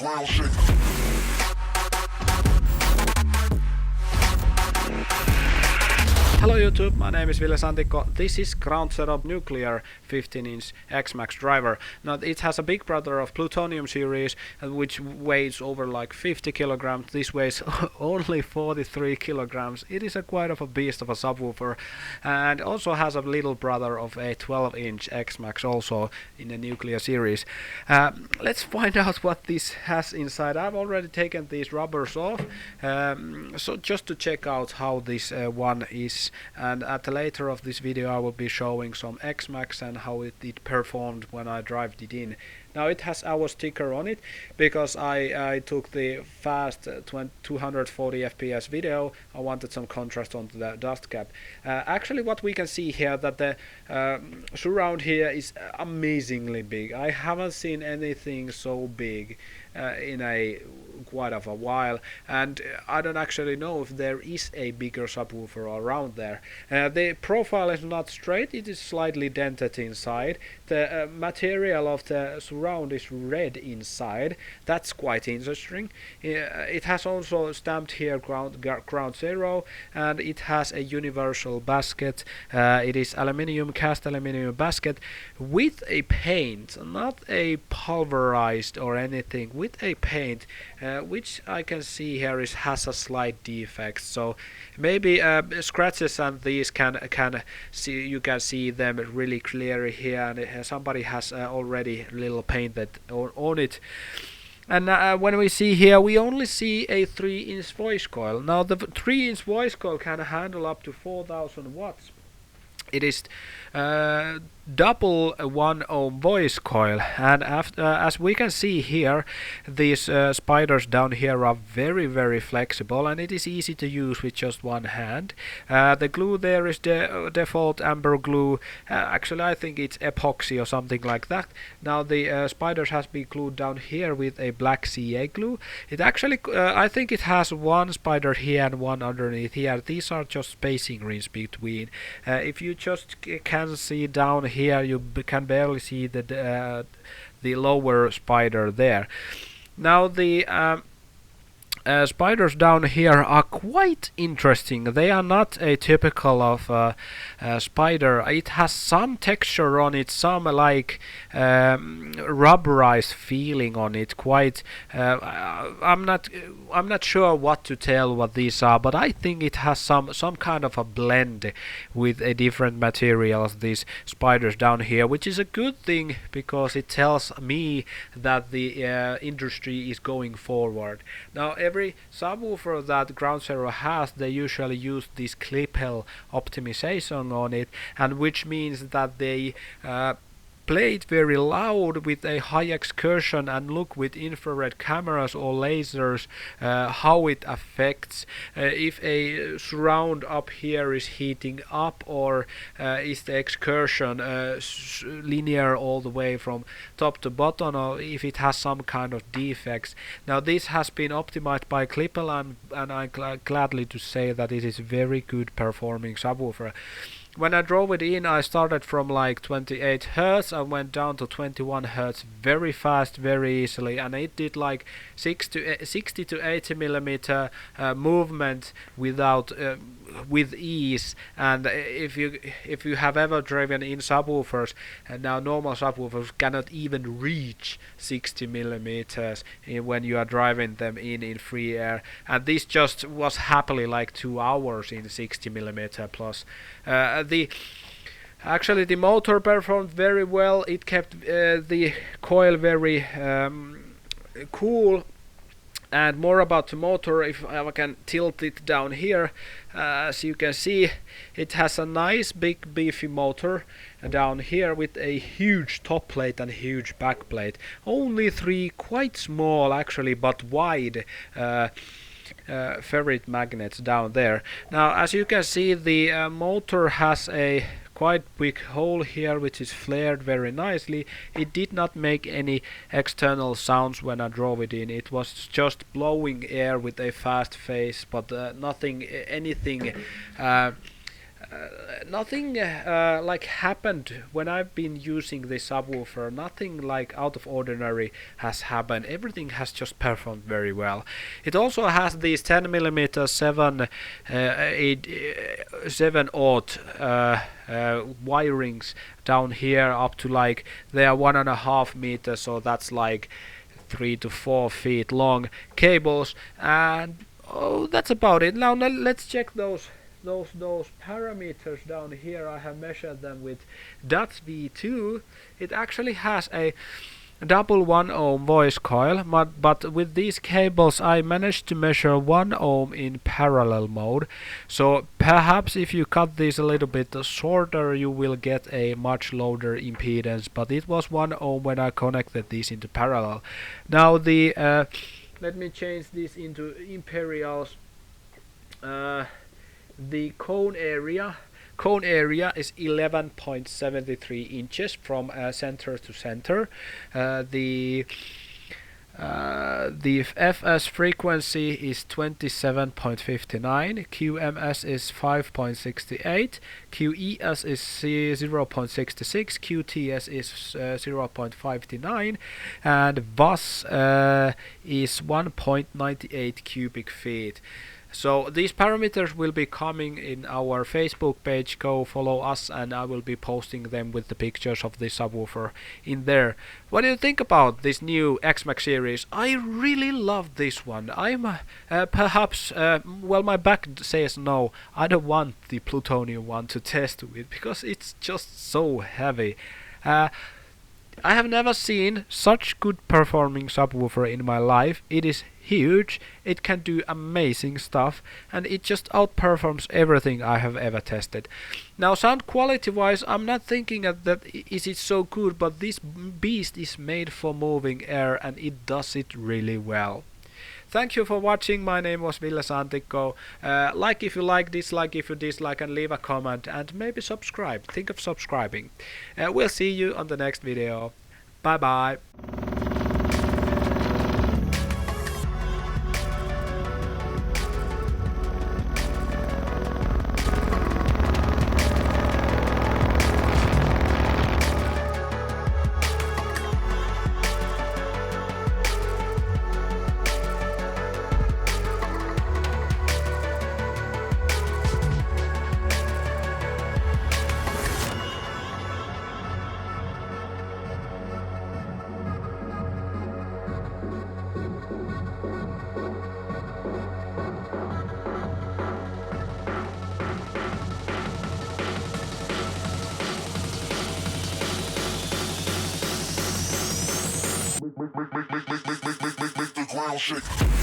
ground shake. Hello YouTube, my name is Ville Santikko. This is ground setup nuclear 15-inch X-Max driver. Now it has a big brother of plutonium series which weighs over like 50 kilograms. This weighs only 43 kilograms. It is a quite of a beast of a subwoofer, and also has a little brother of a 12-inch X-Max also in the nuclear series. Let's find out what this has inside. I've already taken these rubbers off, so just to check out how this one is. And at the later of this video I will be showing some X-Max and how it performed when I drove it in. Now it has our sticker on it because I took the fast 240 FPS video. I wanted some contrast onto the dust cap. Actually what we can see here that the surround here is amazingly big. I haven't seen anything so big in a quite of a while, and I don't actually know if there is a bigger subwoofer around there. The profile is not straight, it is slightly dented inside. The material of the surround is red inside. That's quite interesting. It has also stamped here ground zero, and it has a universal basket. It is cast aluminium basket with a paint, not a pulverized or anything, with a paint, which I can see here has a slight defect. So maybe scratches and these can see, you can see them really clearly here, and somebody has already little painted on it. And when we see here, we only see a 3-inch voice coil. Now the 3-inch voice coil can handle up to 4000 watts. It is double 1 ohm voice coil, and as we can see here, these spiders down here are very flexible, and it is easy to use with just one hand. The glue there is the default amber glue. Actually I think it's epoxy or something like that. Now the spiders has been glued down here with a black CA glue. It actually I think it has one spider here and one underneath here. These are just spacing rings between. If you just can see down here, you can barely see the lower spider there. Now the spiders down here are quite interesting. They are not a typical of spider. It has some texture on it, some like rubberized feeling on it. Quite. I'm not sure what to tell what these are, but I think it has some kind of a blend with different materials. These spiders down here, which is a good thing because it tells me that the industry is going forward. Now every subwoofer that Ground Zero has, they usually use this clip-hell optimization on it, and which means that they play it very loud with a high excursion and look with infrared cameras or lasers how it affects if a surround up here is heating up, or is the excursion linear all the way from top to bottom, or if it has some kind of defects. Now this has been optimized by Clippel, and I'm gladly to say that it is very good performing subwoofer. When I drove it in, I started from like 28 Hertz, I went down to 21 Hertz very fast, very easily, and it did like 60 to 80 millimeter movement with ease. And if you have ever driven in subwoofers, now normal subwoofers cannot even reach 60 millimeters when you are driving them in free air, and this just was happily like 2 hours in 60 millimeter plus. Actually the motor performed very well. It kept the coil very cool. And more about the motor, if I can tilt it down here, as you can see, it has a nice big beefy motor down here with a huge top plate and huge back plate. Only 3 quite small actually but wide ferrite magnets down there. Now as you can see, the motor has a quite big hole here which is flared very nicely. It did not make any external sounds when I drove it in. It was just blowing air with a fast phase, but nothing anything nothing like happened when I've been using this subwoofer. Nothing like out of ordinary has happened. Everything has just performed very well. It also has these 10mm 7 aught wirings down here up to like they are 1.5 meters, so that's like 3 to 4 feet long cables, and oh, that's about it. Now let's check those parameters down here. I have measured them with .v2. It actually has a double 1 ohm voice coil, but with these cables I managed to measure 1 ohm in parallel mode. So perhaps if you cut these a little bit shorter you will get a much louder impedance, but it was 1 ohm when I connected these into parallel. Now the let me change this into imperials. The cone area is 11.73 inches from center to center. The FS frequency is 27.59, QMS is 5.68, QES is 0.66, QTS is 0.59, and VUS is 1.98 cubic feet. So these parameters will be coming in our Facebook page. Go follow us and I will be posting them with the pictures of the subwoofer in there. What do you think about this new XMAX series? I really love this one. I'm perhaps, well, my back says no. I don't want the plutonium one to test with because it's just so heavy. I have never seen such good performing subwoofer in my life. It is huge, it can do amazing stuff, and it just outperforms everything I have ever tested. Now sound quality wise, I'm not thinking that is it so good, but this beast is made for moving air and it does it really well. Thank you for watching. My name was Ville Santikko. Like if you like, dislike if you dislike, and leave a comment and maybe subscribe. Think of subscribing. We'll see you on the next video. Bye bye. Make the ground shake.